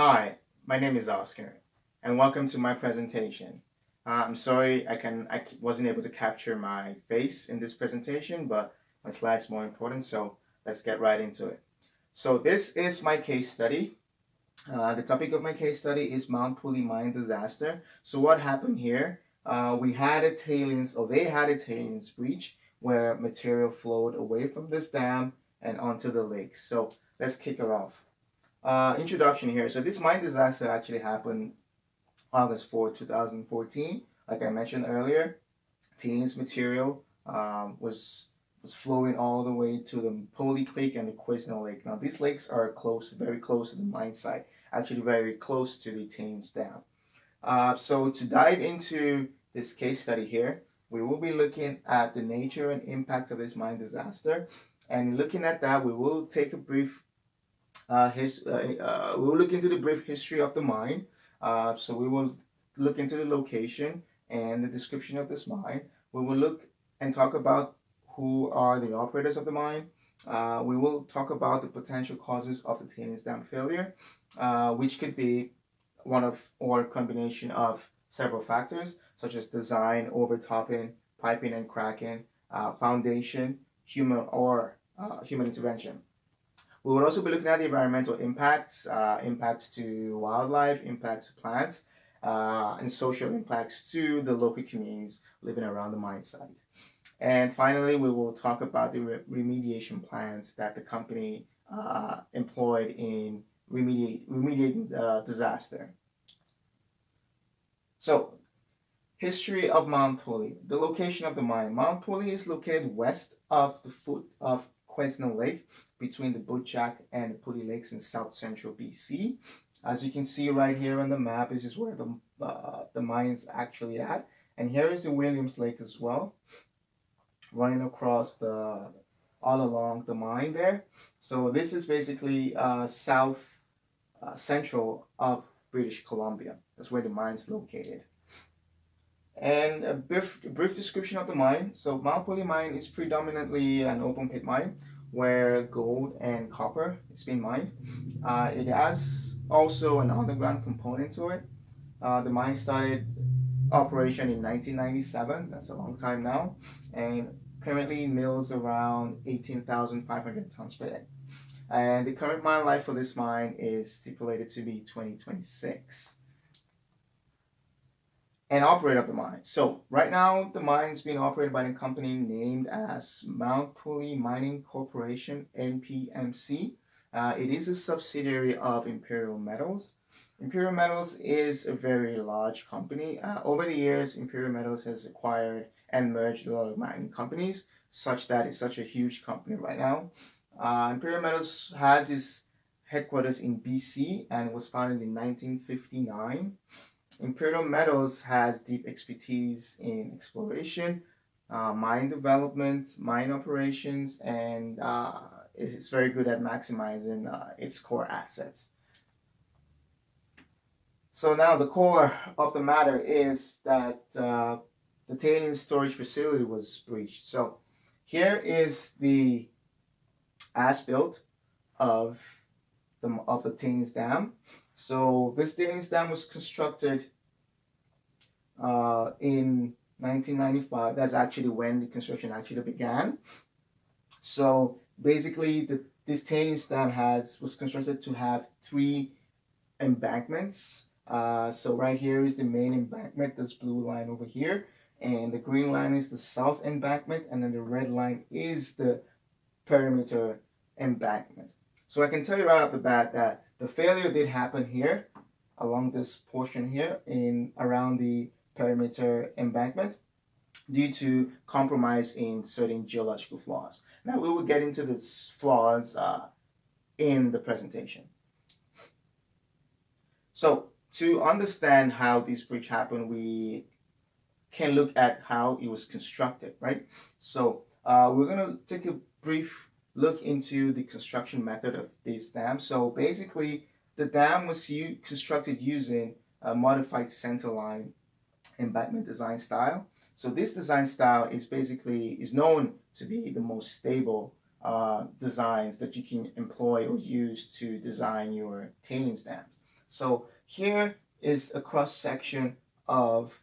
Hi, my name is Oscar, and welcome to my presentation. I'm sorry I wasn't able to capture my face in this presentation, but my slide's more important, so let's get right into it. So this is my case study. The topic of my case study is Mount Polley mine disaster. So what happened here? We had a tailings, or they had a tailings breach where material flowed away from this dam and onto the lake. So let's kick it off. Introduction here. So this mine disaster actually happened August 4, 2014. Like I mentioned earlier, tailings material was flowing all the way to the Polley Creek and the Quizno Lake. Now these lakes are close, very close to the mine site, actually very close to the tailings dam. So to dive into this case study here, we will be looking at the nature and impact of this mine disaster. And looking at that, we will take a brief we will look into the brief history of the mine. So we will look into the location and the description of this mine. We will look and talk about who are the operators of the mine. We will talk about the potential causes of the tailings dam failure, which could be one of or combination of several factors such as design, overtopping, piping and cracking, foundation, human intervention. We will also be looking at the environmental impacts, impacts to wildlife, impacts to plants, and social impacts to the local communities living around the mine site. And finally, we will talk about the remediation plans that the company employed in remediating the disaster. So, history of Mount Polley. The location of the mine. Mount Polley is located west of the foot of Quizno Lake, between the Butchak and the Polley Lakes in south central BC. As you can see right here on the map, this is where the mine is actually at. And here is the Williams Lake as well, running across all along the mine there. So this is basically south central of British Columbia. That's where the mine is located. And a brief description of the mine. So Mount Polley mine is predominantly an open pit mine where gold and copper is being mined. It has also an underground component to it. The mine started operation in 1997. That's a long time now, and currently mills around 18,500 tons per day. And the current mine life for this mine is stipulated to be 2026. And operator of the mine. So right now the mine is being operated by a company named as Mount Polley Mining Corporation, MPMC. It is a subsidiary of Imperial Metals. Imperial Metals is a very large company. Over the years, Imperial Metals has acquired and merged a lot of mining companies, such that it's such a huge company right now. Imperial Metals has its headquarters in BC and was founded in 1959. Imperial Metals has deep expertise in exploration, mine development, mine operations, and is very good at maximizing its core assets. So now the core of the matter is that the tailings storage facility was breached. So here is the as-built of the tailings dam. So this tailings dam was constructed in 1995. That's actually when the construction actually began. So basically, this tailings dam was constructed to have 3 embankments. So right here is the main embankment, this blue line over here, and the green line is the south embankment, and then the red line is the perimeter embankment. So I can tell you right off the bat that the failure did happen here along this portion here around the perimeter embankment due to compromise in certain geological flaws. Now we will get into these flaws in the presentation. So to understand how this breach happened, we can look at how it was constructed, right? So we're going to take a brief look into the construction method of this dam. So basically, the dam was constructed using a modified centerline embankment design style. So this design style is known to be the most stable designs that you can employ or use to design your tailings dams. So here is a cross section of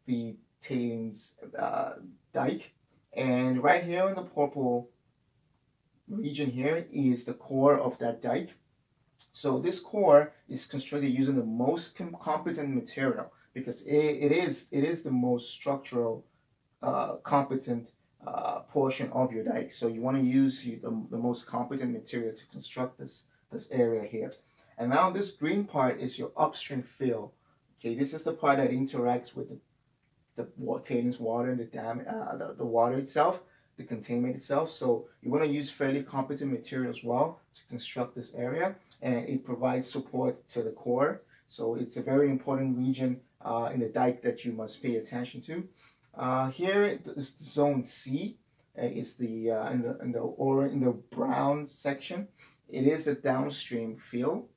the tailings dike, and right here in the purple region here is the core of that dike. So this core is constructed using the most competent material because it is the most structural competent portion of your dike. So you want to use the most competent material to construct this area here. And now this green part is your upstream fill. Okay, this is the part that interacts with the tailings water and the dam, the water itself, the containment itself. So you want to use fairly competent material as well to construct this area, and it provides support to the core. So it's a very important region in the dike that you must pay attention to. Here is zone C. It's the in the brown section. It is the downstream fill.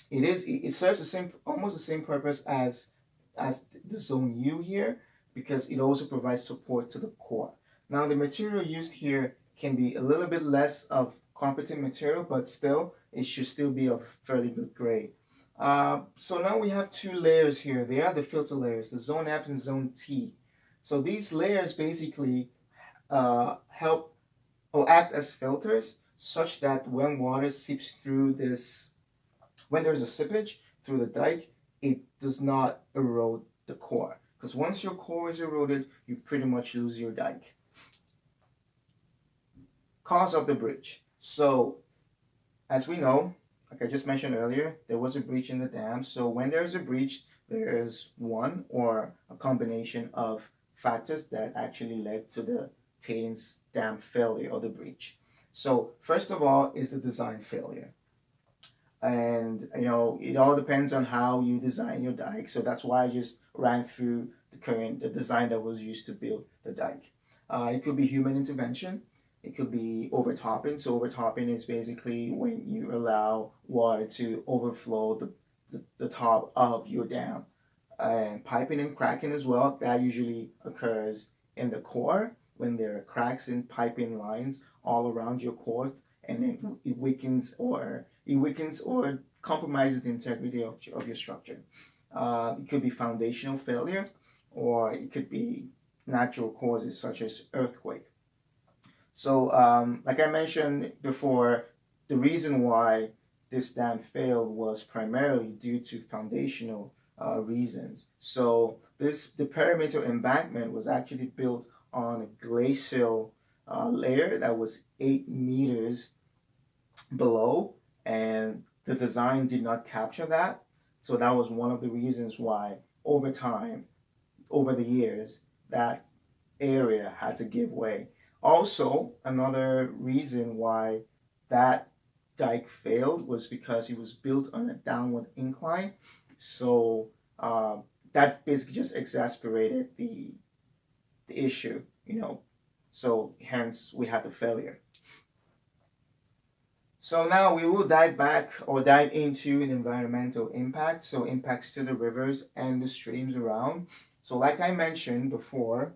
It serves the same, almost the same purpose as the zone U here, because it also provides support to the core. Now the material used here can be a little bit less of competent material, but still it should still be of fairly good grade. So now we have two layers here. They are the filter layers, the zone F and zone T. So these layers basically help or act as filters, such that when water seeps through this, when there's a seepage through the dike, it does not erode the core. Because once your core is eroded, you pretty much lose your dike. Cause of the breach. So, as we know, like I just mentioned earlier, there was a breach in the dam. So when there's a breach, there's one or a combination of factors that actually led to the tailings dam failure or the breach. So first of all is the design failure. And it all depends on how you design your dike. So that's why I just ran through the design that was used to build the dike. It could be human intervention. It could be overtopping. So overtopping is basically when you allow water to overflow the top of your dam. And piping and cracking as well, that usually occurs in the core when there are cracks in piping lines all around your core, and then it weakens or compromises the integrity of your structure. It could be foundational failure, or it could be natural causes such as earthquake. So like I mentioned before, the reason why this dam failed was primarily due to foundational reasons. So the perimeter embankment was actually built on a glacial layer that was 8 meters below, and the design did not capture that. So that was one of the reasons why over time, over the years, that area had to give way. Also, another reason why that dike failed was because it was built on a downward incline. So that basically just exacerbated the issue, so hence we had the failure. So now we will dive into an environmental impact, so impacts to the rivers and the streams around. So like I mentioned before,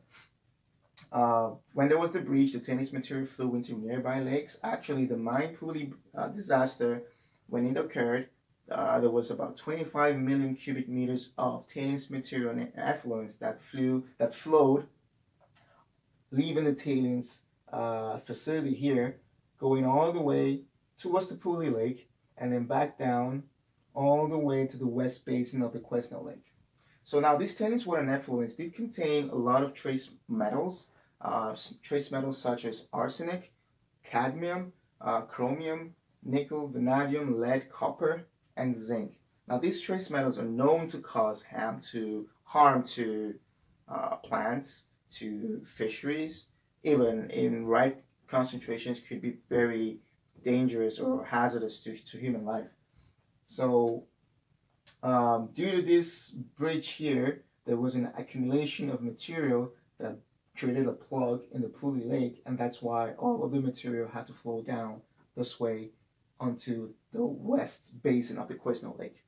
when there was the breach, the tailings material flew into nearby lakes. Actually, the mine Polley disaster, when it occurred, there was about 25 million cubic meters of tailings material and effluents that flowed, leaving the tailings facility here, going all the way towards the Polley Lake, and then back down all the way to the west basin of the Quesnel Lake. So now these tailings water and effluents did contain a lot of trace metals such as arsenic, cadmium, chromium, nickel, vanadium, lead, copper, and zinc. Now these trace metals are known to cause harm to plants, to fisheries, even in right concentrations could be very dangerous or hazardous to human life. So due to this breach here, there was an accumulation of material that created a plug in the Polley Lake, and that's why all of the material had to flow down this way onto the west basin of the Quesnel Lake.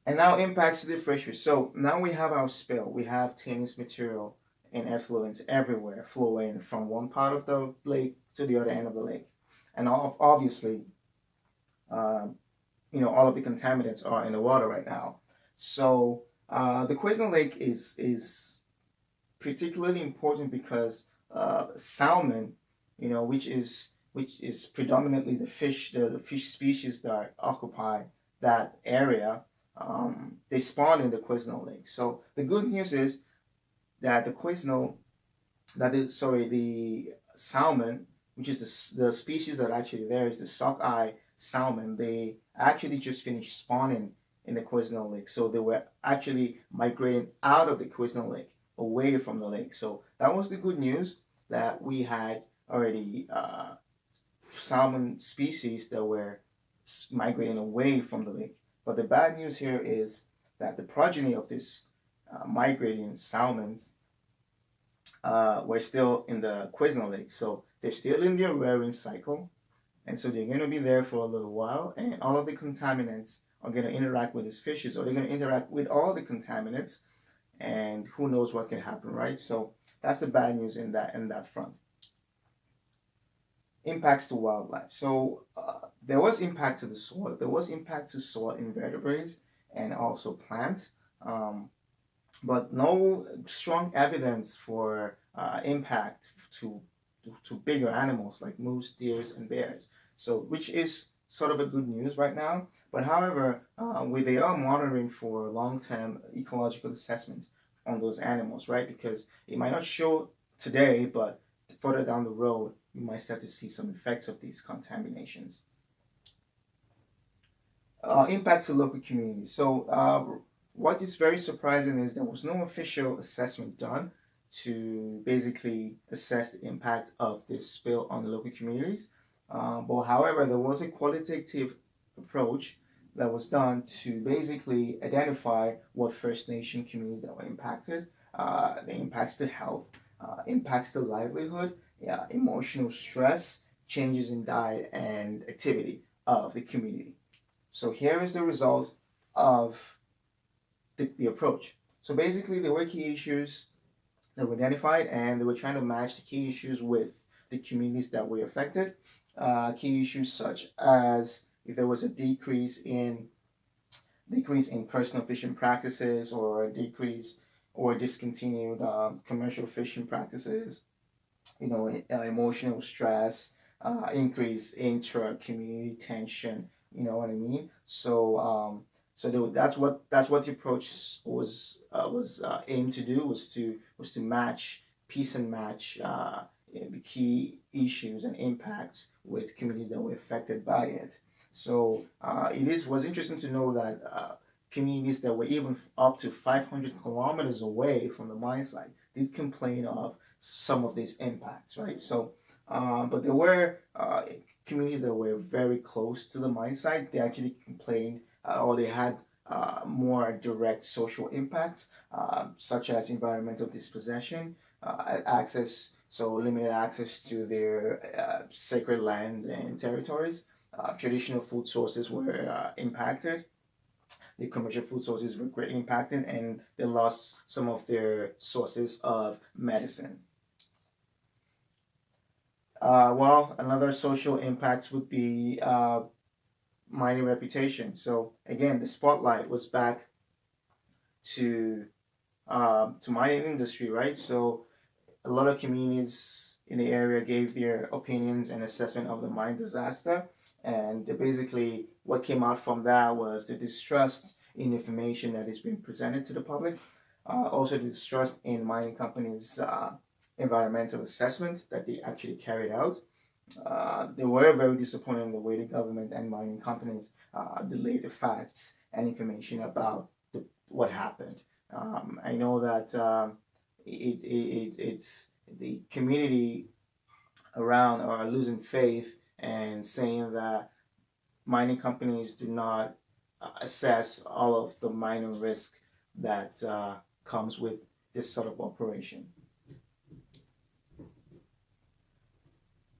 And now impacts to the fisheries. So now we have our spill. We have tailings material and effluents everywhere flowing from one part of the lake to the other end of the lake. And obviously, all of the contaminants are in the water right now. So the Quezon Lake is particularly important because salmon, which is predominantly the fish species that occupy that area, they spawn in the Quezon Lake. So the good news is that the salmon, which is the species that actually there is the sockeye salmon, they actually just finished spawning in the Quezon Lake. So they were actually migrating out of the Quezon Lake, away from the lake. So that was the good news, that we had already salmon species that were migrating away from the lake. But the bad news here is that the progeny of these migrating salmons were still in the Quezon Lake. So they're still in their rearing cycle. And so they're going to be there for a little while. And all of the contaminants are going to interact with these fishes, or they're going to interact with all the contaminants. And who knows what can happen, right? So that's the bad news in that front. Impacts to wildlife. So there was impact to the soil. There was impact to soil invertebrates and also plants. But no strong evidence for impact to bigger animals like moose, deers, and bears. So, which is sort of a good news right now. But however, they are monitoring for long-term ecological assessments on those animals, right? Because it might not show today, but further down the road, you might start to see some effects of these contaminations. Impact to local communities. So what is very surprising is there was no official assessment done to basically assess the impact of this spill on the local communities. But however, there was a qualitative approach that was done to basically identify what First Nation communities that were impacted, the impacts to health, impacts to livelihood, emotional stress, changes in diet and activity of the community. So here is the result of the approach. So basically, there were key issues that were identified, and they were trying to match the key issues with the communities that were affected. Key issues such as if there was a decrease in personal fishing practices, or a decrease or discontinued commercial fishing practices, emotional stress, increase intra-community tension. You know what I mean? So that's what the approach was aimed to do, was to match piece and match the key issues and impacts with communities that were affected by it. So was interesting to know that communities that were even up to 500 kilometers away from the mine site did complain of some of these impacts, right? So, but there were communities that were very close to the mine site. They actually complained, or they had more direct social impacts, such as environmental dispossession, limited access to their sacred lands and territories. Traditional food sources were impacted. The commercial food sources were greatly impacted, and they lost some of their sources of medicine. Another social impact would be mining reputation. So again, the spotlight was back to mining industry, right? So a lot of communities in the area gave their opinions and assessment of the mine disaster, and basically what came out from that was the distrust in information that is being presented to the public, also the distrust in mining companies' environmental assessments that they actually carried out. They were very disappointed in the way the government and mining companies delayed the facts and information about what happened. I know that it's the community around are losing faith and saying that mining companies do not assess all of the mining risk that comes with this sort of operation.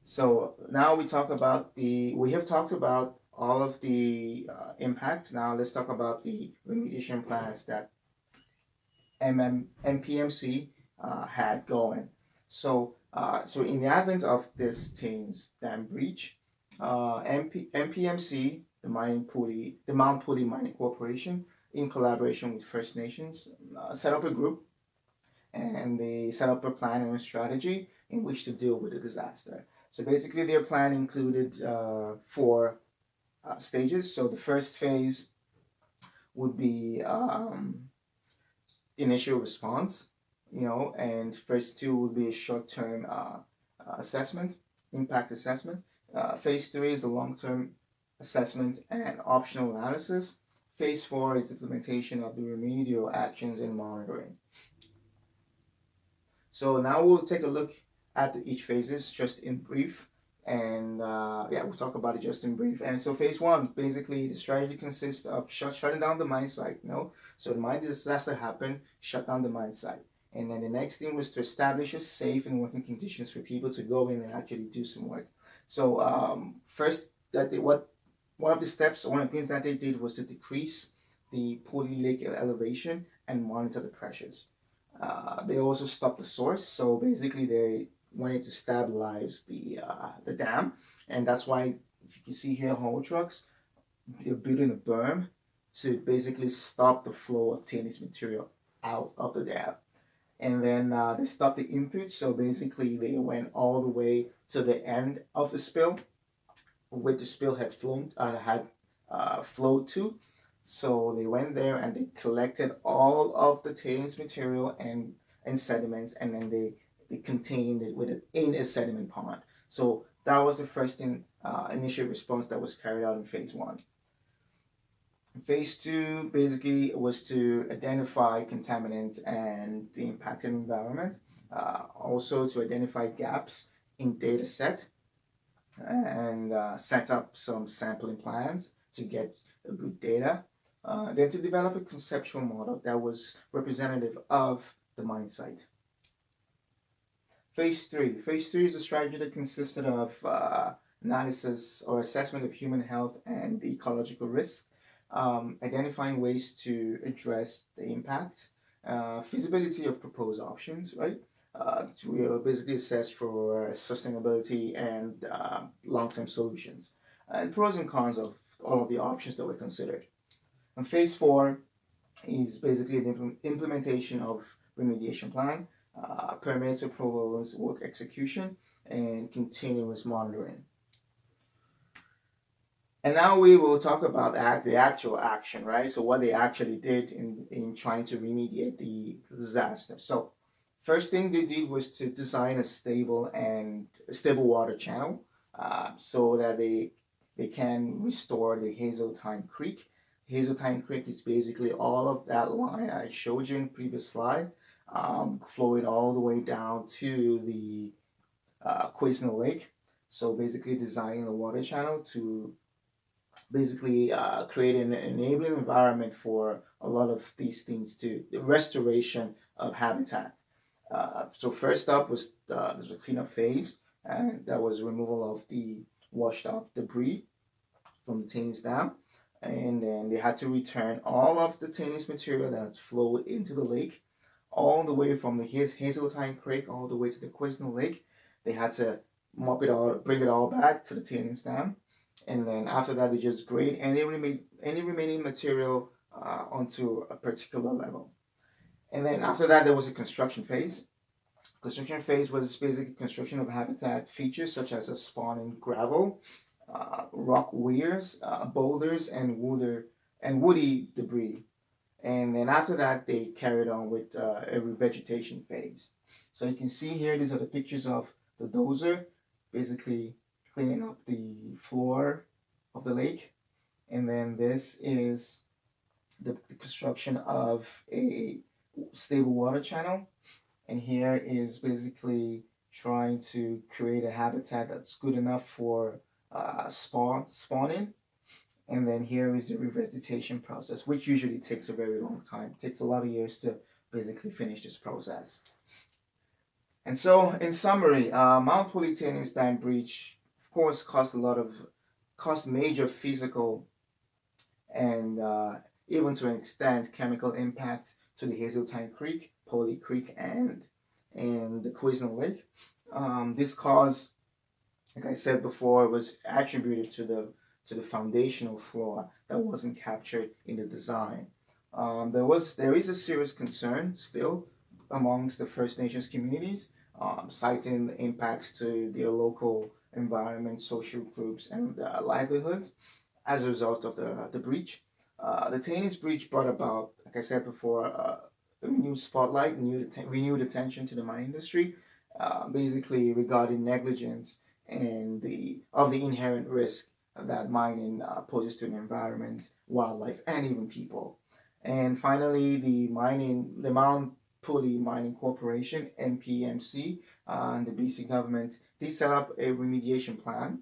So now we have talked about all of the impacts. Now let's talk about the remediation plans that MPMC had going. So in the advent of this Thames Dam breach, MPMC the Mount Polley Mining Corporation, in collaboration with First Nations, set up a group, and they set up a plan and a strategy in which to deal with the disaster. So basically, their plan included four stages. So the first phase would be initial response, and phase two would be a short-term assessment, impact assessment. Phase three is a long-term assessment and optional analysis. Phase four is implementation of the remedial actions and monitoring. So now we'll take a look at each phases just in brief, and we'll talk about it just in brief. And so phase one, basically the strategy consists of shutting down the mine site. So the mine disaster happened, shut down the mine site, and then the next thing was to establish a safe and working conditions for people to go in and actually do some work. So first, one of the things that they did was to decrease the Polley Lake elevation and monitor the pressures. They also stopped the source, so basically they wanted to stabilize the dam, and that's why, if you can see here, haul trucks, they're building a berm to basically stop the flow of tailings material out of the dam. And then they stopped the input, so basically they went all the way to the end of the spill, where the spill had flowed to. So they went there and they collected all of the tailings material and sediments, and then they contained it in a sediment pond. So that was the first initial response that was carried out in phase one. Phase two basically was to identify contaminants and the impacted environment, also to identify gaps in data set, and set up some sampling plans to get good data. Then to develop a conceptual model that was representative of the mine site. Phase three. Phase three is a strategy that consisted of analysis or assessment of human health and the ecological risk, identifying ways to address the impact, feasibility of proposed options, right? To basically assess for sustainability and long-term solutions, and pros and cons of all of the options that were considered. And phase four is basically the implementation of remediation plan, permits, approvals, work execution, and continuous monitoring. And now we will talk about the actual action, right? So what they actually did in trying to remediate the disaster. So first thing they did was to design a stable water channel, so that they can restore the Hazeltine Creek. Hazeltine Creek is basically all of that line I showed you in the previous slide, flowing all the way down to the Quaesno Lake. So basically designing the water channel to basically create an enabling environment for a lot of these things, to the restoration of habitat. So first up was there's a cleanup phase, and that was removal of the washed up debris from the tailings dam. And then they had to return all of the tailings material that flowed into the lake, all the way from the Hazeltine Creek all the way to the Quaesno Lake. They had to mop it all, bring it all back to the tailings dam, and then after that they just grade any remaining material onto a particular level. And then after that there was a construction phase. Construction phase was basically construction of habitat features such as a spawning gravel, rock weirs, boulders, and woody debris. And then after that, they carried on with a revegetation phase. So you can see here, these are the pictures of the dozer, basically cleaning up the floor of the lake. And then this is the construction of a stable water channel. And here is basically trying to create a habitat that's good enough for spawning. And then here is the revegetation process, which usually takes a very long time. It takes a lot of years to basically finish this process. And so, in summary, Mount Polley tailings dam breach, of course, caused major physical and even to an extent chemical impact to the Hazeltine Creek, Polley Creek, and the Quaesno Lake. This cause, like I said before, was attributed to the to the foundational floor that wasn't captured in the design. There is a serious concern still amongst the First Nations communities, citing impacts to their local environment, social groups, and livelihoods as a result of the breach. The Tanis breach brought about, like I said before, a new spotlight, renewed attention to the mining industry, basically regarding negligence and the inherent risk that mining poses to the environment, wildlife, and even people. And finally, the Mount Polley Mining Corporation (MPMC) and the BC government, they set up a remediation plan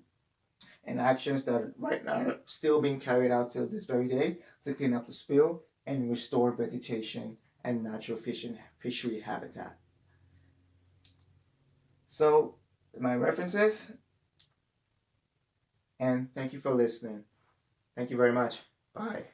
and actions that right now are still being carried out till this very day to clean up the spill and restore vegetation and natural fishery habitat. So, my references, and thank you for listening. Thank you very much. Bye.